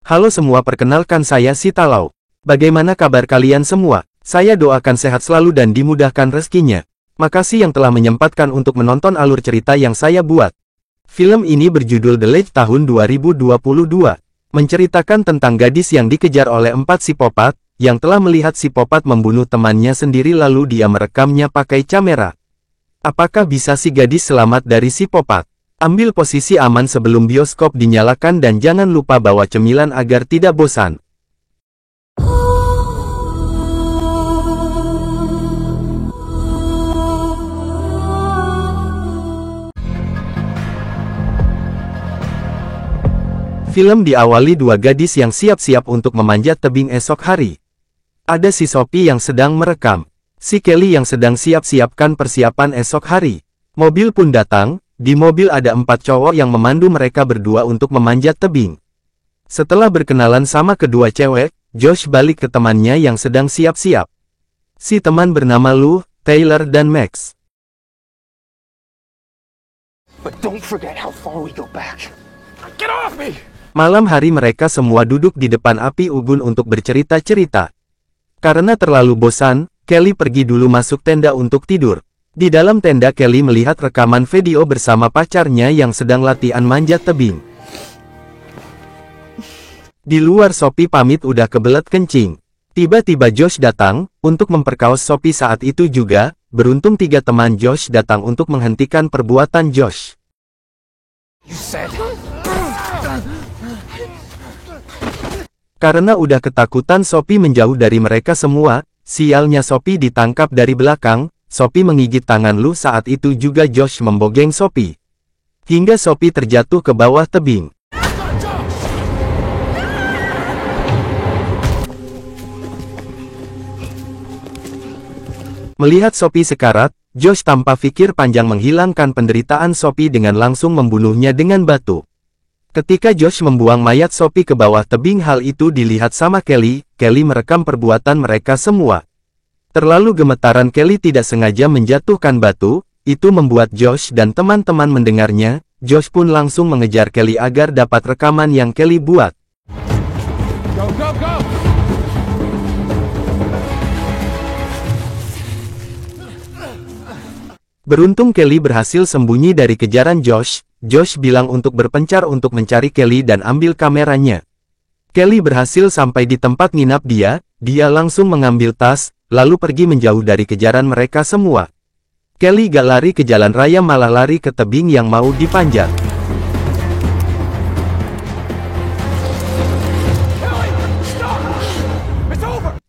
Halo semua, perkenalkan saya si Talau. Bagaimana kabar kalian semua? Saya doakan sehat selalu dan dimudahkan rezekinya. Makasih yang telah menyempatkan untuk menonton alur cerita yang saya buat. Film ini berjudul The Ledge tahun 2022. Menceritakan tentang gadis yang dikejar oleh 4 psikopat, yang telah melihat psikopat membunuh temannya sendiri lalu dia merekamnya pakai kamera. Apakah bisa si gadis selamat dari psikopat? Ambil posisi aman sebelum bioskop dinyalakan dan jangan lupa bawa cemilan agar tidak bosan. Film diawali dua gadis yang siap-siap untuk memanjat tebing esok hari. Ada si Sophie yang sedang merekam. Si Kelly yang sedang siap-siapkan persiapan esok hari. Mobil pun datang, di mobil ada 4 cowok yang memandu mereka berdua untuk memanjat tebing. Setelah berkenalan sama kedua cewek, Josh balik ke temannya yang sedang siap-siap. Si teman bernama Lou, Taylor dan Max. But don't forget how far we go back. Get off me! Malam hari mereka semua duduk di depan api unggun untuk bercerita-cerita. Karena terlalu bosan, Kelly pergi dulu masuk tenda untuk tidur. Di dalam tenda Kelly melihat rekaman video bersama pacarnya yang sedang latihan manjat tebing. Di luar Sophie pamit udah kebelet kencing. Tiba-tiba Josh datang, untuk memperkaos Sophie saat itu juga, beruntung 3 teman Josh datang untuk menghentikan perbuatan Josh. You said... Karena udah ketakutan Sophie menjauh dari mereka semua, sialnya Sophie ditangkap dari belakang, Sophie menggigit tangan Lou saat itu juga Josh membogeng Sophie. Hingga Sophie terjatuh ke bawah tebing. Melihat Sophie sekarat, Josh tanpa pikir panjang menghilangkan penderitaan Sophie dengan langsung membunuhnya dengan batu. Ketika Josh membuang mayat Sophie ke bawah tebing, hal itu dilihat sama Kelly. Kelly merekam perbuatan mereka semua. Terlalu gemetaran Kelly tidak sengaja menjatuhkan batu, itu membuat Josh dan teman-teman mendengarnya. Josh pun langsung mengejar Kelly agar dapat rekaman yang Kelly buat. Go, go, go! Beruntung Kelly berhasil sembunyi dari kejaran Josh. Josh bilang untuk berpencar untuk mencari Kelly dan ambil kameranya. Kelly berhasil sampai di tempat nginap dia langsung mengambil tas, lalu pergi menjauh dari kejaran mereka semua. Kelly gak lari ke jalan raya, malah lari ke tebing yang mau dipanjat.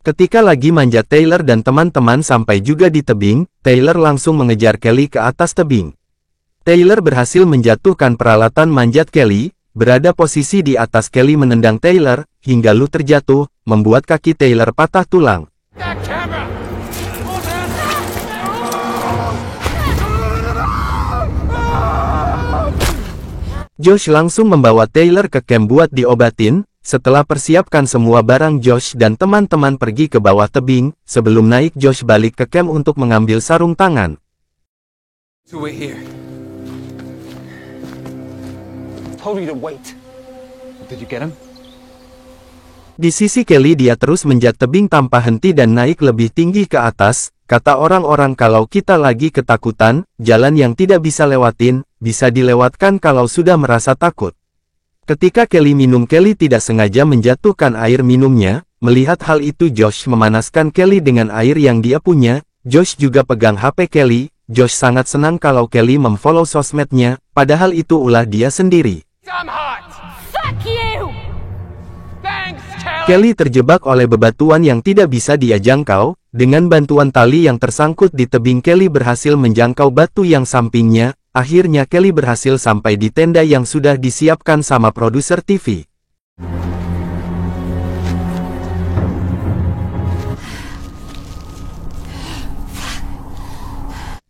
Ketika lagi manjat Taylor dan teman-teman sampai juga di tebing, Taylor langsung mengejar Kelly ke atas tebing. Taylor berhasil menjatuhkan peralatan manjat Kelly, berada posisi di atas Kelly menendang Taylor, hingga Lou terjatuh, membuat kaki Taylor patah tulang. Josh langsung membawa Taylor ke camp buat diobatin. Setelah persiapkan semua barang, Josh dan teman-teman pergi ke bawah tebing. Sebelum naik, Josh balik ke camp untuk mengambil sarung tangan. So we're here. Told you to wait. Did you get him? Di sisi Kelly, dia terus menjat tebing tanpa henti dan naik lebih tinggi ke atas. Kata orang-orang kalau kita lagi ketakutan, jalan yang tidak bisa lewatin, bisa dilewatkan kalau sudah merasa takut. Ketika Kelly minum, Kelly tidak sengaja menjatuhkan air minumnya. Melihat hal itu, Josh memanaskan Kelly dengan air yang dia punya. Josh juga pegang HP Kelly. Josh sangat senang kalau Kelly memfollow sosmednya, padahal itu ulah dia sendiri. Fuck you! Thanks, Kelly terjebak oleh bebatuan yang tidak bisa dia jangkau. Dengan bantuan tali yang tersangkut di tebing, Kelly berhasil menjangkau batu yang sampingnya. Akhirnya Kelly berhasil sampai di tenda yang sudah disiapkan sama produser TV.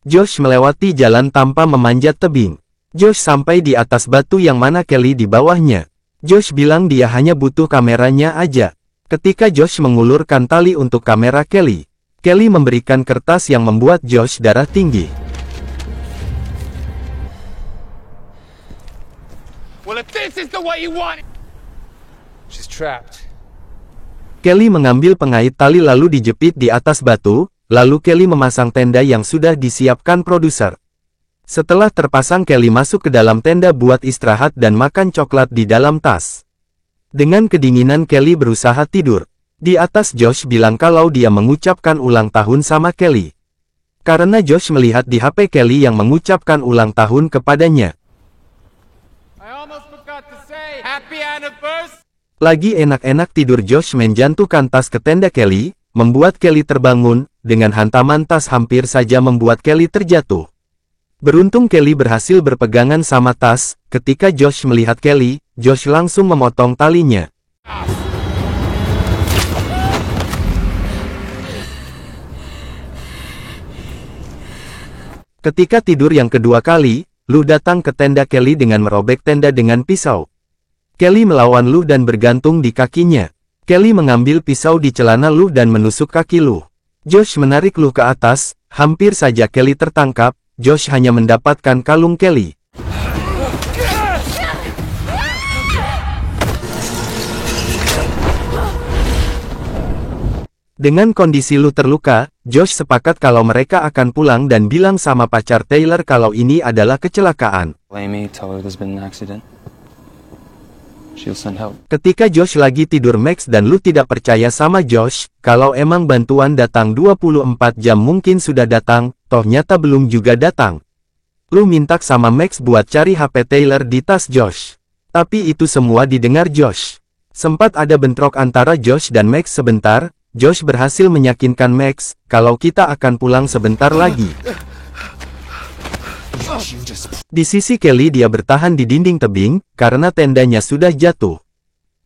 Josh melewati jalan tanpa memanjat tebing. Josh sampai di atas batu yang mana Kelly di bawahnya. Josh bilang dia hanya butuh kameranya aja. Ketika Josh mengulurkan tali untuk kamera Kelly, Kelly memberikan kertas yang membuat Josh darah tinggi. Well, if this is the way you want it, She's trapped. Kelly mengambil pengait tali lalu dijepit di atas batu, lalu Kelly memasang tenda yang sudah disiapkan produser. Setelah terpasang Kelly masuk ke dalam tenda buat istirahat dan makan coklat di dalam tas. Dengan kedinginan Kelly berusaha tidur. Di atas Josh bilang kalau dia mengucapkan ulang tahun sama Kelly. Karena Josh melihat di HP Kelly yang mengucapkan ulang tahun kepadanya. I almost forgot to say happy anniversary. Lagi enak-enak tidur Josh menjatuhkan tas ke tenda Kelly, membuat Kelly terbangun, dengan hantaman tas hampir saja membuat Kelly terjatuh. Beruntung Kelly berhasil berpegangan sama tas, ketika Josh melihat Kelly, Josh langsung memotong talinya. Ketika tidur yang kedua kali, Lu datang ke tenda Kelly dengan merobek tenda dengan pisau. Kelly melawan Lu dan bergantung di kakinya. Kelly mengambil pisau di celana Lu dan menusuk kaki Lu. Josh menarik Lu ke atas, hampir saja Kelly tertangkap, Josh hanya mendapatkan kalung Kelly. Dengan kondisi Lu terluka, Josh sepakat kalau mereka akan pulang dan bilang sama pacar Taylor kalau ini adalah kecelakaan. Amy, tell her there's been an accident. She'll send help. Ketika Josh lagi tidur Max dan Lu tidak percaya sama Josh, kalau emang bantuan datang 24 jam mungkin sudah datang, toh nyata belum juga datang. Lu minta sama Max buat cari HP Taylor di tas Josh. Tapi itu semua didengar Josh. Sempat ada bentrok antara Josh dan Max sebentar, Josh berhasil meyakinkan Max, kalau kita akan pulang sebentar lagi. Di sisi Kelly dia bertahan di dinding tebing, karena tendanya sudah jatuh.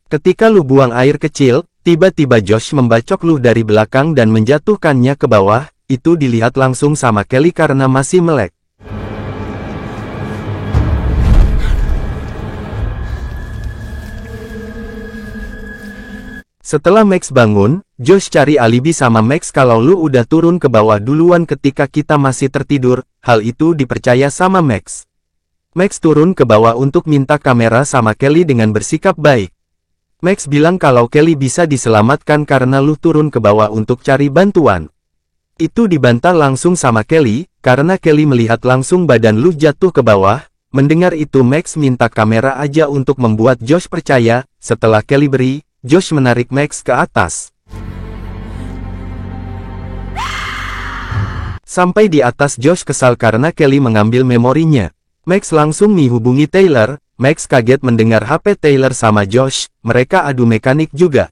Ketika Lu buang air kecil, tiba-tiba Josh membacok Lu dari belakang dan menjatuhkannya ke bawah, itu dilihat langsung sama Kelly karena masih melek. Setelah Max bangun, Josh cari alibi sama Max kalau Lu udah turun ke bawah duluan ketika kita masih tertidur, hal itu dipercaya sama Max. Max turun ke bawah untuk minta kamera sama Kelly dengan bersikap baik. Max bilang kalau Kelly bisa diselamatkan karena Lu turun ke bawah untuk cari bantuan. Itu dibantah langsung sama Kelly, karena Kelly melihat langsung badan Lu jatuh ke bawah. Mendengar itu Max minta kamera aja untuk membuat Josh percaya, setelah Kelly beri, Josh menarik Max ke atas. Sampai di atas Josh kesal karena Kelly mengambil memorinya. Max langsung menghubungi Taylor, Max kaget mendengar HP Taylor sama Josh, mereka adu mekanik juga.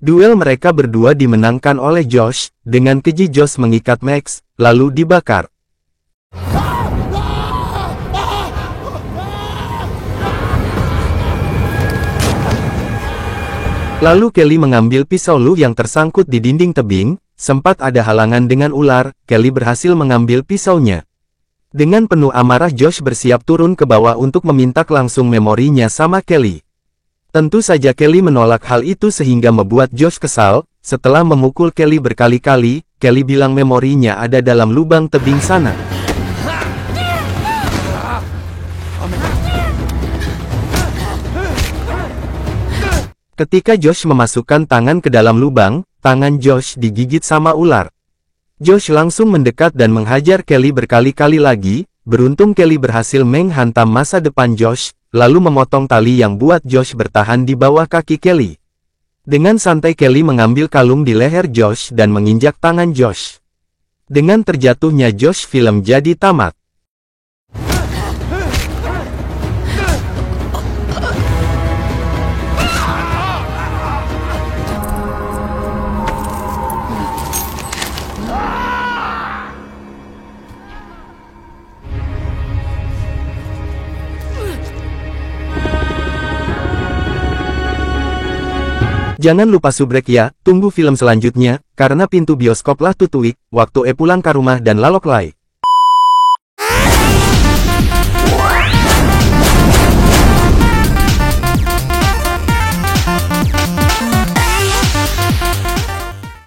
Duel mereka berdua dimenangkan oleh Josh, dengan keji Josh mengikat Max, lalu dibakar. Lalu Kelly mengambil pisau Lu yang tersangkut di dinding tebing, sempat ada halangan dengan ular, Kelly berhasil mengambil pisaunya. Dengan penuh amarah Josh bersiap turun ke bawah untuk meminta langsung memorinya sama Kelly. Tentu saja Kelly menolak hal itu sehingga membuat Josh kesal. Setelah memukul Kelly berkali-kali, Kelly bilang memorinya ada dalam lubang tebing sana. Ketika Josh memasukkan tangan ke dalam lubang, tangan Josh digigit sama ular. Josh langsung mendekat dan menghajar Kelly berkali-kali lagi. Beruntung Kelly berhasil menghantam masa depan Josh, lalu memotong tali yang buat Josh bertahan di bawah kaki Kelly. Dengan santai Kelly mengambil kalung di leher Josh dan menginjak tangan Josh. Dengan terjatuhnya Josh, film jadi tamat. Jangan lupa subrek ya, tunggu film selanjutnya, karena pintu bioskop lah tutup, waktu pulang ke rumah dan lalok lai.